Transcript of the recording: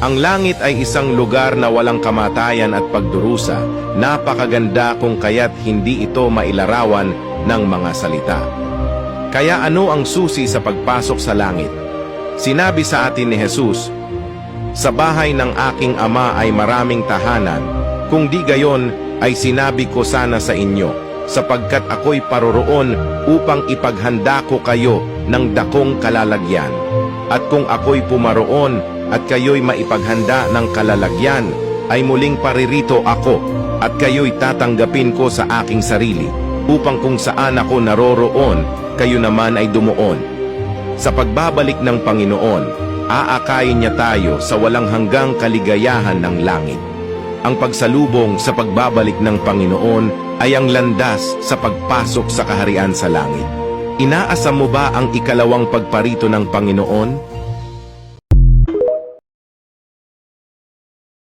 Ang langit ay isang lugar na walang kamatayan at pagdurusa. Napakaganda kung kaya't hindi ito mailarawan ng mga salita. Kaya ano ang susi sa pagpasok sa langit? Sinabi sa atin ni Jesus, "Sa bahay ng aking ama ay maraming tahanan. Kung di gayon ay sinabi ko sana sa inyo, sapagkat ako'y paroroon upang ipaghanda ko kayo ng dakong kalalagyan. At kung ako'y pumaroon at kayo'y maipaghanda ng kalalagyan, ay muling paririto ako at kayo'y tatanggapin ko sa aking sarili, upang kung saan ako naroroon, kayo naman ay dumuon." Sa pagbabalik ng Panginoon, aakayin niya tayo sa walang hanggang kaligayahan ng langit. Ang pagsalubong sa pagbabalik ng Panginoon ay ang landas sa pagpasok sa kaharian sa langit. Inaasam mo ba ang ikalawang pagparito ng Panginoon?